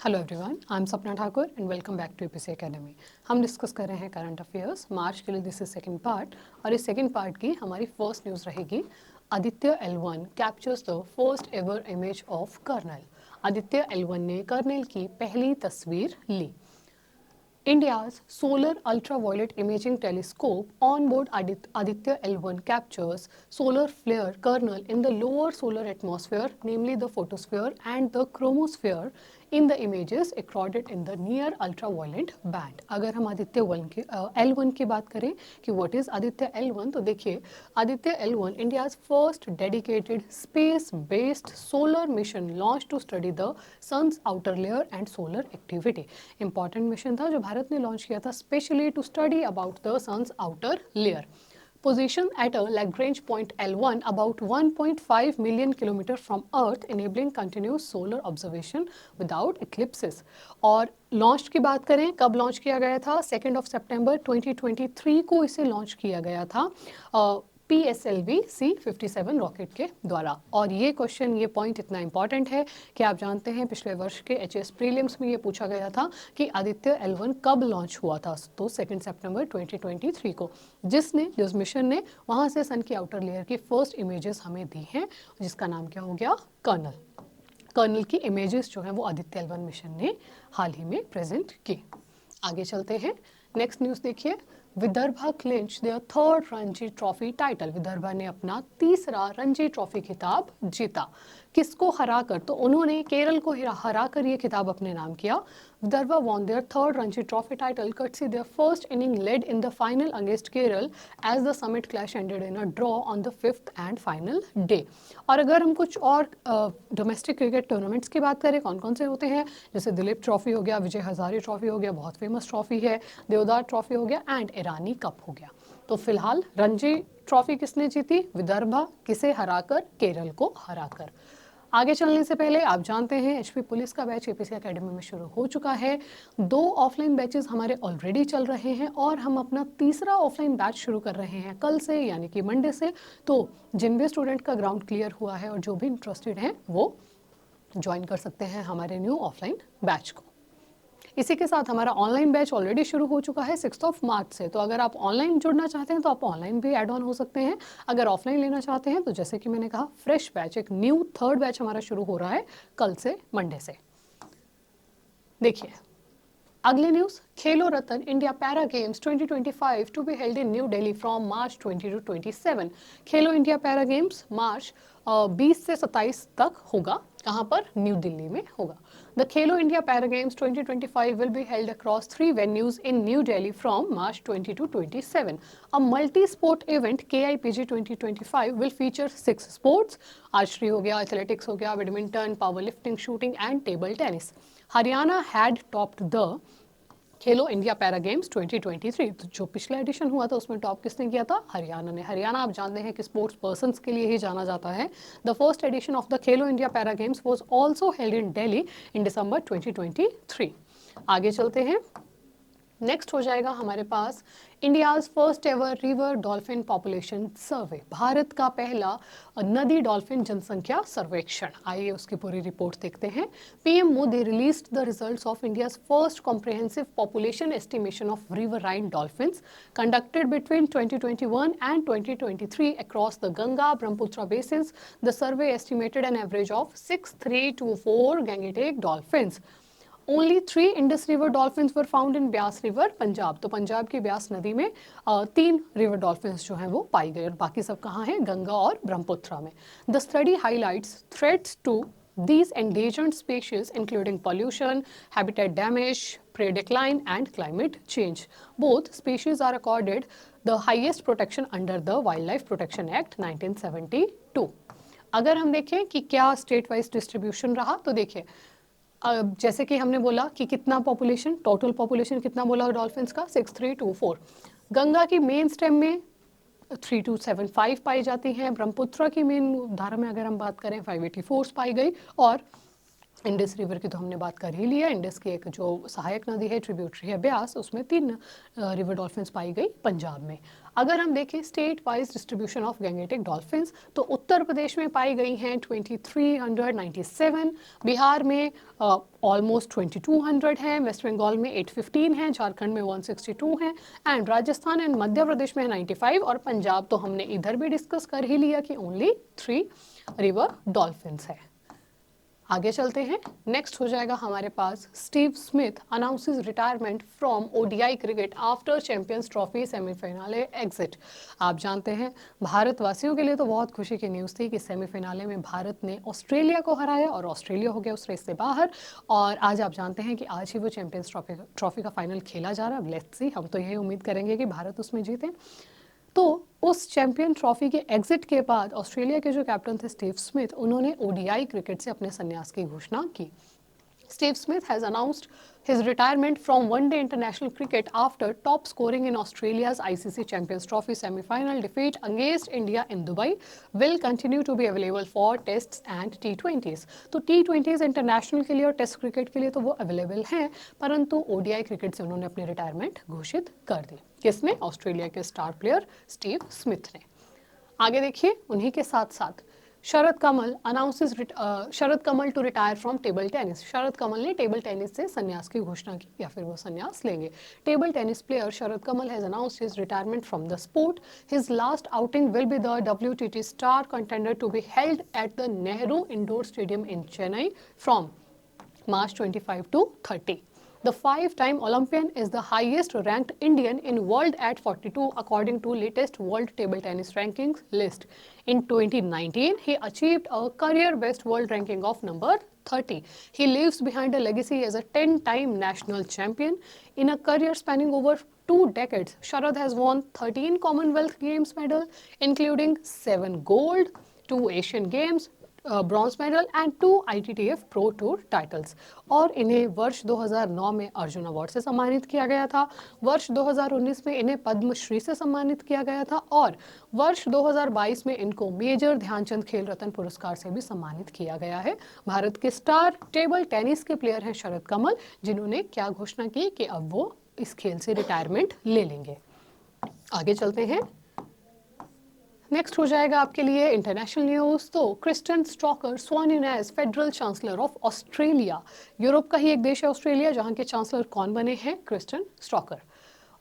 Hello everyone, I am Sapna Thakur and welcome back to UPSC academy. हम discuss कर रहे हैं करंट अफेयर्स मार्च के लिए। दिस इज सेकंड पार्ट और इस सेकंड पार्ट की हमारी फर्स्ट न्यूज़ रहेगी Aditya L1 captures the first ever image of kernel. Aditya L1 ने कर्नल की पहली तस्वीर ली। India's Solar Ultraviolet Imaging Telescope onboard Aditya L1 captures solar flare kernel in the lower solar atmosphere, namely the photosphere and the chromosphere, in the images recorded in the near ultraviolet band। अगर हम Aditya L1 की बात करें कि what is Aditya L1, तो देखिए Aditya L1 India's first dedicated space-based solar mission launched to study the sun's outer layer and solar activity। important mission था जो भारत ने लॉन्च किया था specially to study about the sun's outer layer. Position at a Lagrange point L1 about 1.5 million km from Earth, enabling continuous solar observation without eclipses। और launch की बात करें, कब लॉन्च किया गया था? 2 सितंबर 2023 को इसे लॉन्च किया गया था PSLV C57 रॉकेट के द्वारा। और ये क्वेश्चन, ये पॉइंट इतना इंपॉर्टेंट है कि आप जानते हैं पिछले वर्ष के HS प्रीलिम्स में ये पूछा गया था कि आदित्य L1 कब लॉन्च हुआ था। तो 2 सितंबर 2023 को जिस मिशन ने वहाँ से सन की आउटर लेयर की फर्स्ट इमेजेस हमें दी हैं, जिसका नाम क्या हो गया? कर्नल की इमेजेस जो हैं वो आदित्य L1 मिशन ने हाल ही में प्रेजेंट की। आगे चलते हैं, नेक्स्ट न्यूज़ देखिए। Vidarbha clinch there third Ranji trophy title. Vidarbha ने अपना तीसरा रणजी ट्रॉफी खिताब जीता। किसको हराकर? तो उन्होंने केरल को हराकर ये खिताब अपने नाम किया। Vidarbha won their third Ranji Trophy title courtesy their first inning led in the final against Kerala as the summit clash ended in a draw on the 5th and final day। और अगर हम कुछ और डोमेस्टिक क्रिकेट टूर्नामेंट्स की बात करें, कौन कौन से होते हैं, जैसे दिलीप ट्रॉफी हो गया, विजय हजारे ट्रॉफी हो गया, बहुत फेमस ट्रॉफी है, देवदार ट्रॉफी हो गया एंड ईरानी कप हो गया। तो फिलहाल रणजी ट्रॉफी किसने जीती? विदर्भा। किसे हराकर? केरल को हराकर। आगे चलने से पहले आप जानते हैं HP पुलिस का बैच यूपीएससी एकेडमी में शुरू हो चुका है। 2 ऑफलाइन बैचेस हमारे ऑलरेडी चल रहे हैं और हम अपना तीसरा ऑफलाइन बैच शुरू कर रहे हैं कल से, यानी कि मंडे से। तो जिन भी स्टूडेंट का ग्राउंड क्लियर हुआ है और जो भी इंटरेस्टेड हैं वो ज्वाइन कर सकते हैं हमारे न्यू ऑफलाइन बैच को। इसी के साथ हमारा ऑनलाइन बैच ऑलरेडी शुरू हो चुका है 6 मार्च से। तो अगर आप ऑनलाइन जुड़ना चाहते हैं तो आप ऑनलाइन भी ऐड ऑन हो सकते हैं। अगर ऑफलाइन लेना चाहते हैं तो जैसे कि मैंने कहा, फ्रेश बैच, एक न्यू थर्ड बैच हमारा शुरू हो रहा है कल से, मंडे से। देखिए अगले न्यूज़, खेलो रत्न India para games 2025 to be held in New Delhi from March 20 to 27। Khelo India para games मार्च 20 से 27 तक होगा। कहाँ पर? न्यू दिल्ली में होगा। The Khelo India Para Games 2025 will be held across 3 venues in New Delhi from March 20 to 27. A multi-sport event, KIPG 2025, will feature 6 sports: archery हो गया, athletics हो गया, badminton, powerlifting, shooting and table tennis. Haryana had topped the Khelo India para games 2023। तो जो पिछला addition हुआ था उसमें टॉप किसने किया था? हरियाणा ने। हरियाणा आप जानते हैं कि स्पोर्ट्स पर्सन्स के लिए ही जाना जाता है। The first edition of the Khelo India para games was also held in Delhi in December 2023। आगे चलते हैं, नेक्स्ट हो जाएगा हमारे पास India's first ever river dolphin population survey. Bharat का पहला नदी डॉल्फिन जनसंख्या सर्वेक्षण। आइए उसकी पूरी रिपोर्ट देखते हैं। PM Modi released the results of India's first comprehensive population estimation of riverine dolphins conducted between 2021 and 2023 across the Ganga Brahmaputra basins. The survey estimated an average of 6324 Gangetic dolphins. Only 3 Indus River dolphins were found in Byas River, Punjab. तो पंजाब की ब्यास नदी में 3 river dolphins जो हैं वो पाई गई और बाकी सब कहाँ हैं? गंगा और ब्रह्मपुत्र में। The study highlights threats to these endangered species including pollution, habitat damage, prey decline and climate change. Both species are accorded the highest protection under the Wildlife Protection Act 1972। अगर हम देखें कि क्या स्टेट वाइज डिस्ट्रीब्यूशन रहा, तो देखिए जैसे कि हमने बोला कि कितना पॉपुलेशन, टोटल पॉपुलेशन कितना बोला डॉल्फिन्स का? 6324। गंगा की मेन स्टेम में 3275 पाई जाती हैं। ब्रह्मपुत्र की मेन धारा में अगर हम बात करें 584 पाई गई और इंडस रिवर की तो हमने बात कर ही लिया। इंडस की एक जो सहायक नदी है, ट्रिब्यूटरी है ब्यास, उसमें 3 रिवर डॉल्फिन्स पाई गई पंजाब में। अगर हम देखें state wise distribution of Gangetic dolphins, तो उत्तर प्रदेश में पाई गई हैं 2397, बिहार में ऑलमोस्ट 2200 हैं, वेस्ट बंगाल में 815 हैं, झारखंड में 162 हैं, एंड राजस्थान एंड मध्य प्रदेश में 95, और पंजाब तो हमने इधर भी डिस्कस कर ही लिया कि ओनली 3 रिवर डॉल्फिन्स है। आगे चलते हैं। नेक्स्ट हो जाएगा हमारे पास Steve Smith announces retirement from ODI cricket after champions trophy semifinal exit. आप जानते हैं भारतवासियों के लिए तो बहुत खुशी की न्यूज़ थी कि सेमीफाइनले में भारत ने ऑस्ट्रेलिया को हराया और ऑस्ट्रेलिया हो गया उस रेस से बाहर। और आज आप जानते हैं कि आज ही वो चैंपियंस ट्रॉफी का फाइनल खेला जा रहा है। लेट्स सी, हम तो यही उम्मीद करेंगे कि भारत उसमें जीते। तो उस चैंपियन ट्रॉफी के एग्जिट के बाद ऑस्ट्रेलिया के जो कैप्टन थे स्टीव स्मिथ, उन्होंने ओडीआई क्रिकेट से अपने संन्यास की घोषणा की। Steve Smith has announced his retirement from one-day international cricket after top scoring in Australia's ICC Champions Trophy semi-final defeat against India in Dubai. Will continue to be available for tests and T20s. तो T20s international के लिए और test cricket के लिए तो वो available हैं, परंतु ओडीआई क्रिकेट से उन्होंने अपनी रिटायरमेंट घोषित कर दी। किसने? ऑस्ट्रेलिया के स्टार प्लेयर स्टीव स्मिथ ने। आगे देखिए, उन्हीं के साथ साथ Sharath Kamal to retire from table tennis. Sharath Kamal ने टेबल टेनिस से संन्यास की घोषणा की, या फिर वो संन्यास लेंगे। Table tennis player Sharath Kamal has announced his retirement from the sport. His last outing will be the WTT star contender to be held at the Nehru indoor stadium in Chennai from March 25 to 30. The 5-time Olympian is the highest ranked Indian in world at 42 according to latest World Table Tennis Rankings list. In 2019, he achieved a career best world ranking of number 30. He leaves behind a legacy as a 10-time national champion. In a career spanning over 2 decades, Sharad has won 13 Commonwealth Games medals, including 7 gold, 2 Asian Games, bronze medal and 2 ITTF pro tour titles. और इन्हें वर्ष 2009 में Arjun award से सम्मानित किया गया था, वर्ष 2019 में इन्हें पद्मश्री से सम्मानित किया गया था, और वर्ष 2022 में इनको मेजर ध्यानचंद खेल रत्न पुरस्कार से भी सम्मानित किया गया है। भारत के स्टार टेबल टेनिस के प्लेयर हैं शरद कमल, जिन्होंने क्या घोषणा की कि अब वो इस खेल से रिटायरमेंट ले लेंगे। आगे चलते हैं। नेक्स्ट हो जाएगा आपके लिए इंटरनेशनल न्यूज़। तो Christian Stocker sworn in as federal chancellor of Australia. Europe का ही एक देश है ऑस्ट्रेलिया, जहां के चांसलर कौन बने हैं? Christian Stocker.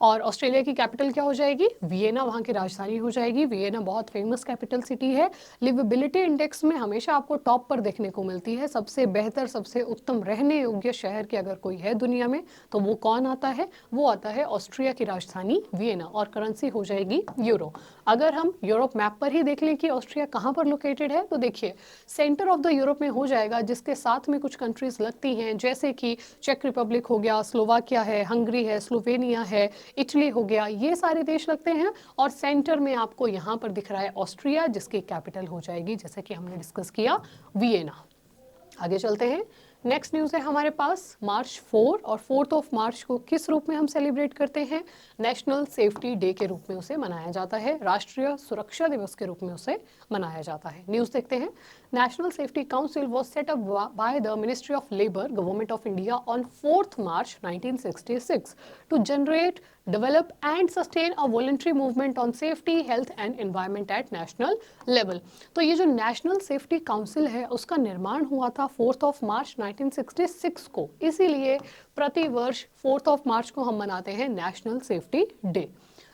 और ऑस्ट्रेलिया की कैपिटल क्या हो जाएगी? वियना वहाँ की राजधानी हो जाएगी। वियना बहुत फेमस कैपिटल सिटी है। लिवेबिलिटी इंडेक्स में हमेशा आपको टॉप पर देखने को मिलती है। सबसे बेहतर, सबसे उत्तम रहने योग्य शहर की अगर कोई है दुनिया में, तो वो कौन आता है? वो आता है ऑस्ट्रिया की राजधानी वियना, और करेंसी हो जाएगी यूरो। अगर हम यूरोप मैप पर ही देख लें कि ऑस्ट्रिया कहाँ पर लोकेटेड है, तो देखिए सेंटर ऑफ द यूरोप में हो जाएगा, जिसके साथ में कुछ कंट्रीज लगती हैं, जैसे कि चेक रिपब्लिक हो गया, स्लोवाकिया है, हंगरी है, स्लोवेनिया है, इटली हो गया, ये सारे देश लगते हैं। और सेंटर में आपको यहाँ पर दिख रहा है ऑस्ट्रिया, जिसकी कैपिटल हो जाएगी, जैसे कि हमने डिस्कस किया, वियना। आगे चलते हैं। नेक्स्ट न्यूज़ है हमारे पास मार्च 4, और 4 मार्च को किस रूप में हम सेलिब्रेट करते हैं? नेशनल सेफ्टी डे के रूप में उसे मनाया जाता है, राष्ट्रीय सुरक्षा दिवस के रूप में उसे मनाया जाता है। न्यूज़ देखते हैं। National safety council was set up by the ministry of labour, government of India on 4 March 1966 to generate, develop and sustain a voluntary movement on safety, health and environment at national level। तो ये जो national safety council है, उसका निर्माण हुआ था 4 March 1966 को। इसीलिए प्रति वर्ष 4 मार्च को हम मनाते हैं national safety day.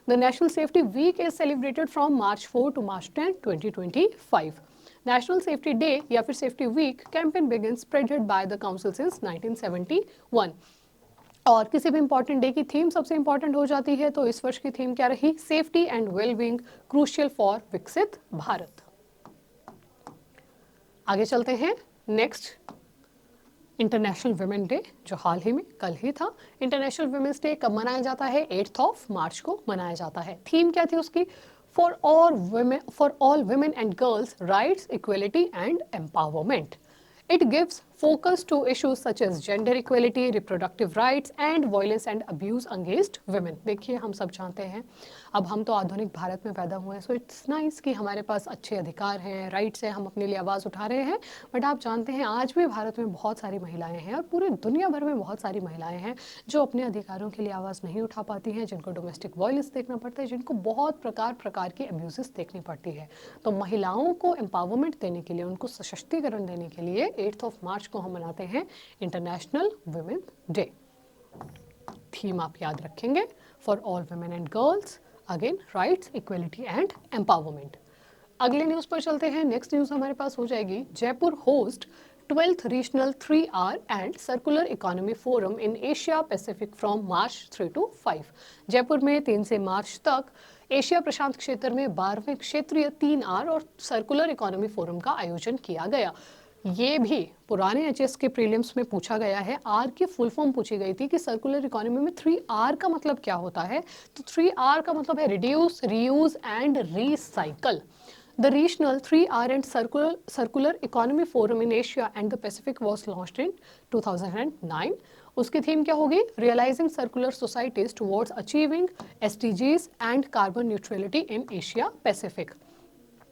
The national safety week is celebrated from March 4 to March 10, 2025। National safety day या फिर safety week campaign begin spreaded by the council since 1971। और किसी भी इंपॉर्टेंट डे की थीम सबसे इंपॉर्टेंट हो जाती है, तो इस वर्ष की थीम क्या रही? Safety and wellbeing crucial for विकसित भारत। आगे चलते हैं। नेक्स्ट इंटरनेशनल वुमेन डे, जो हाल ही में कल ही था। इंटरनेशनल वुमेन्स डे कब मनाया जाता है? 8 मार्च को मनाया जाता है। थीम क्या थी उसकी? For all women and girls rights, equality and empowerment। It gives focus to issues such as gender equality, reproductive rights and violence and abuse against women। देखिए हम सब जानते हैं, अब हम तो आधुनिक भारत में पैदा हुए हैं, सो इट्स नाइस कि हमारे पास अच्छे अधिकार हैं, राइट्स हैं, हम अपने लिए आवाज़ उठा रहे हैं। बट आप जानते हैं आज भी भारत में बहुत सारी महिलाएं हैं और पूरी दुनिया भर में बहुत सारी महिलाएं हैं जो अपने अधिकारों के लिए आवाज़ नहीं उठा पाती हैं, जिनको डोमेस्टिक वायलेंस देखना पड़ता है, जिनको बहुत प्रकार की अब्यूजेस देखनी पड़ती है। तो महिलाओं को एम्पावरमेंट देने के लिए, उनको सशक्तिकरण देने के लिए 8 मार्च को हम मनाते हैं इंटरनेशनल वुमेन डे। थीम आप याद रखेंगे, for all women and girls, again rights, equality and empowerment. अगले न्यूज़ पर चलते हैं। नेक्स्ट न्यूज़ हमारे पास हो जाएगी, Jaipur host 12th regional 3R and circular economy forum in Asia Pacific from March 3 to 5। Jaipur में 3 से मार्च तक एशिया प्रशांत क्षेत्र में 12वें क्षेत्रीय 3R और सर्कुलर इकोनॉमी फोरम का आयोजन किया गया। ये भी पुराने एचएस के प्रीलिम्स में पूछा गया है। आर की फुल फॉर्म पूछी गई थी कि सर्कुलर इकोनॉमी में 3R का मतलब क्या होता है, तो 3R का मतलब है reduce, reuse and recycle. The regional 3R and circular economy forum in Asia and the Pacific was launched in 2009। उसकी थीम क्या होगी, realising circular societies towards achieving SDGs and carbon neutrality in Asia Pacific.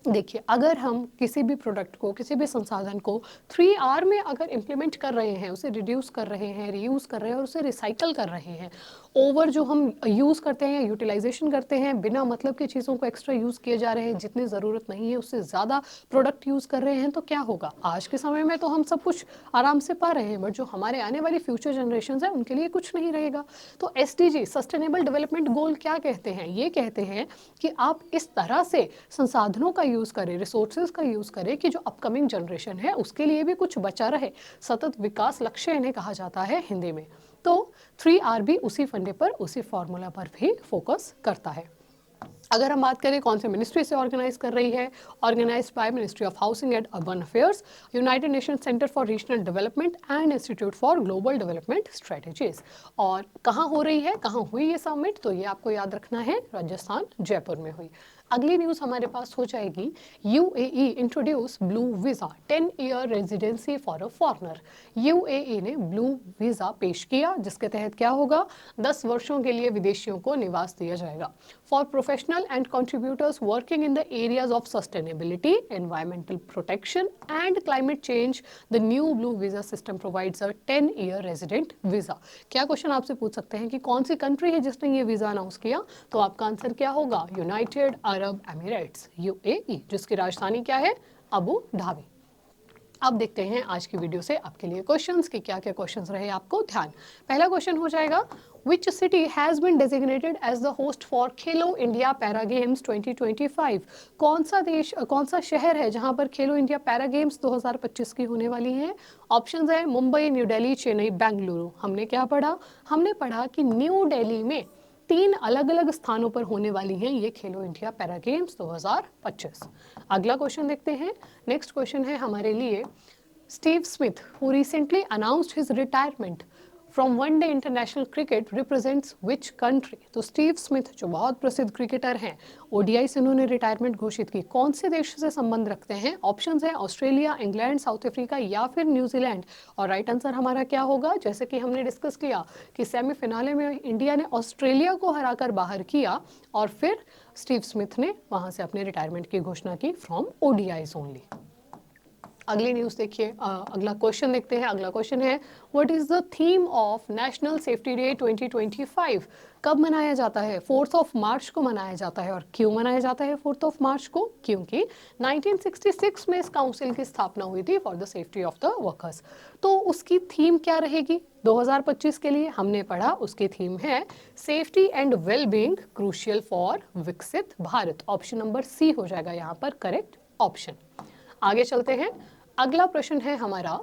देखिए अगर हम किसी भी product को, किसी भी संसाधन को 3R में अगर इम्प्लीमेंट कर रहे हैं, उसे रिड्यूस कर रहे हैं, रीयूज़ कर रहे हैं और उसे रिसाइकल कर रहे हैं, ओवर जो हम यूज़ करते हैं, यूटिलाइजेशन करते हैं, बिना मतलब की चीज़ों को एक्स्ट्रा यूज़ किए जा रहे हैं, जितनी ज़रूरत नहीं है उससे ज़्यादा प्रोडक्ट यूज़ कर रहे हैं, तो क्या होगा। आज के समय में तो हम सब कुछ आराम से पा रहे हैं, बट जो हमारे आने वाली फ्यूचर जनरेशन है उनके लिए कुछ नहीं रहेगा। तो SDG सस्टेनेबल डेवलपमेंट गोल क्या कहते हैं, ये कहते हैं कि आप इस तरह से संसाधनों का यूज़ करें, रिसोर्सेज का यूज़ करें कि जो अपकमिंग जनरेशन है उसके लिए भी कुछ बचा रहे। सतत विकास लक्ष्य इन्हें कहा जाता है हिंदी में। तो 3R भी उसी फंडे पर, उसी फॉर्मूला पर भी फोकस करता है। अगर हम बात करें कौन से मिनिस्ट्री से ऑर्गेनाइज कर रही है, organised by ministry of housing and urban affairs, united nation centre for regional development and institute for global development strategies. और कहाँ हो रही है, कहाँ हुई ये समिट, तो ये आपको याद रखना है, राजस्थान जयपुर में हुई। अगली न्यूज़ हमारे पास हो जाएगी, UAE introduce blue visa 10 year residency for a foreigner. UAE ने ब्लू वीज़ा पेश किया जिसके तहत क्या होगा, 10 वर्षों के लिए विदेशियों को निवास दिया जाएगा। For professional and contributors working in the areas of sustainability, environmental protection and climate change, the new blue visa system provides a 10 year resident visa. क्या क्वेश्चन आपसे पूछ सकते हैं कि कौन सी कंट्री है जिसने ये वीज़ा अनाउंस किया, तो आपका आंसर क्या होगा, यूनाइटेड अरब एमिरेट्स, UAE, जिसकी राजधानी क्या है, अबू धाबी। अब देखते हैं आज की वीडियो से आपके लिए क्वेश्चंस कि क्या क्या क्वेश्चंस रहे आपको ध्यान। पहला क्वेश्चन हो जाएगा, Which city has been designated as the host for Khelo India para games 2025? कौन सा शहर है जहां पर खेलो इंडिया पैरा गेम्स 2025 की होने वाली हैं? ऑप्शंस है मुंबई, न्यू दिल्ली, चेन्नई, बेंगलुरु। हमने क्या पढ़ा, हमने पढ़ा कि न्यू दिल्ली में 3 अलग अलग स्थानों पर होने वाली हैं ये खेलो इंडिया पैरा गेम्स 2025। अगला क्वेश्चन देखते हैं। नेक्स्ट क्वेश्चन है हमारे लिए, Steve Smith who recently announced his retirement from one day international cricket represents which country. तो स्टीव स्मिथ जो बहुत प्रसिद्ध क्रिकेटर हैं, ODI से उन्होंने रिटायरमेंट घोषित की, कौन से देश से संबंध रखते हैं? ऑप्शंस है ऑस्ट्रेलिया, इंग्लैंड, साउथ अफ्रीका या फिर न्यूजीलैंड। और राइट आंसर हमारा क्या होगा, जैसे कि हमने डिस्कस किया कि सेमीफिनाले में इंडिया ने ऑस्ट्रेलिया को हराकर बाहर किया और फिर स्टीव स्मिथ ने वहां से अपने रिटायरमेंट की घोषणा की फ्रॉम ODIs ओनली। अगली न्यूज़ देखिए, अगला क्वेश्चन देखते हैं। अगला क्वेश्चन है, what is the theme of national safety day 2025? कब मनाया जाता है? 4 मार्च को मनाया जाता है। और क्यों मनाया जाता है 4 मार्च को? क्योंकि 1966 में इस काउंसिल की स्थापना हुई थी for the safety of the workers. तो उसकी थीम क्या रहेगी 2025 के लिए? हमने पढ़ा उसकी थीम है safety and wellbeing crucial for विकसित भारत। ऑप्शन नंबर सी हो जाएगा यहाँ पर करेक्ट ऑप्शन। आगे चलते हैं। अगला प्रश्न है हमारा,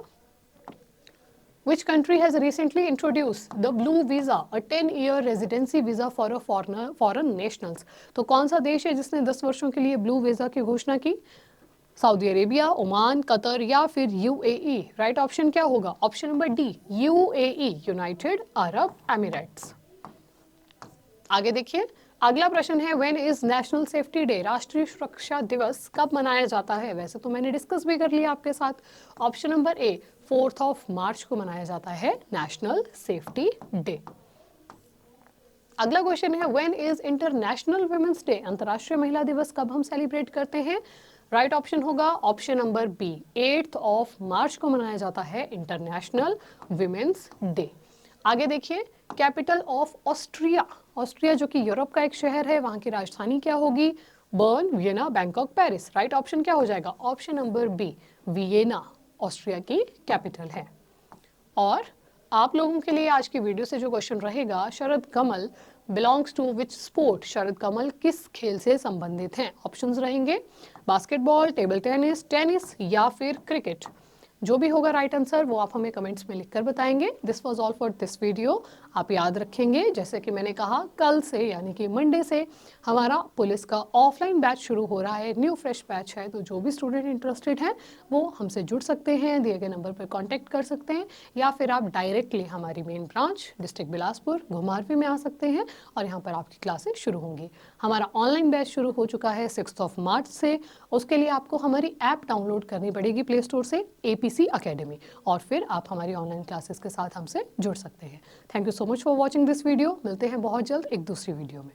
Which country has recently introduced the blue visa, a 10-year residency visa for a foreign nationals? तो कौन सा देश है जिसने 10 वर्षों के लिए ब्लू वीजा की घोषणा की? सऊदी अरेबिया, ओमान, कतर या फिर UAE। राइट ऑप्शन क्या होगा? Option number D, UAE, United Arab Emirates. आगे देखिए, अगला प्रश्न है, when is national safety day? राष्ट्रीय सुरक्षा दिवस कब मनाया जाता है? वैसे तो मैंने डिस्कस भी कर लिया आपके साथ। Option number A 4th of March को मनाया जाता है नेशनल सेफ्टी डे। अगला क्वेश्चन है when is international women's day, अंतर्राष्ट्रीय महिला दिवस कब हम सेलिब्रेट करते हैं? राइट ऑप्शन होगा option number B, 8th of March को मनाया जाता है इंटरनेशनल वुमेन्स डे। आगे देखिए, कैपिटल ऑफ ऑस्ट्रिया, ऑस्ट्रिया जो कि यूरोप का एक शहर है, वहां की राजधानी क्या होगी? Bern, Vienna, Bangkok, Paris. Right option क्या हो जाएगा? Option number B, Vienna Austria की कैपिटल है। और आप लोगों के लिए आज की वीडियो से जो क्वेश्चन रहेगा, शरद कमल बिलोंग्स टू विच स्पोर्ट, शरद कमल किस खेल से संबंधित हैं? ऑप्शंस रहेंगे बास्केटबॉल, टेबल टेनिस, टेनिस या फिर क्रिकेट। जो भी होगा राइट आंसर वो आप हमें कमेंट्स में लिखकर बताएंगे। This was all for this video. आप याद रखेंगे, जैसे कि मैंने कहा, कल से यानी कि मंडे से हमारा पुलिस का ऑफलाइन बैच शुरू हो रहा है, न्यू फ्रेश बैच है। तो जो भी स्टूडेंट इंटरेस्टेड हैं वो हमसे जुड़ सकते हैं, दिए गए नंबर पर कॉन्टैक्ट कर सकते हैं, या फिर आप डायरेक्टली हमारी मेन ब्रांच डिस्ट्रिक्ट बिलासपुर घुमारवी में आ सकते हैं और यहाँ पर आपकी क्लासेस शुरू होंगी। हमारा ऑनलाइन बैच शुरू हो चुका है 6th ऑफ मार्च से। उसके लिए आपको हमारी ऐप डाउनलोड करनी पड़ेगी प्ले स्टोर से, APC अकेडमी, और फिर आप हमारी ऑनलाइन क्लासेस के साथ हमसे जुड़ सकते हैं। Thank you so much for watching this video. मिलते हैं बहुत जल्द एक दूसरी वीडियो में।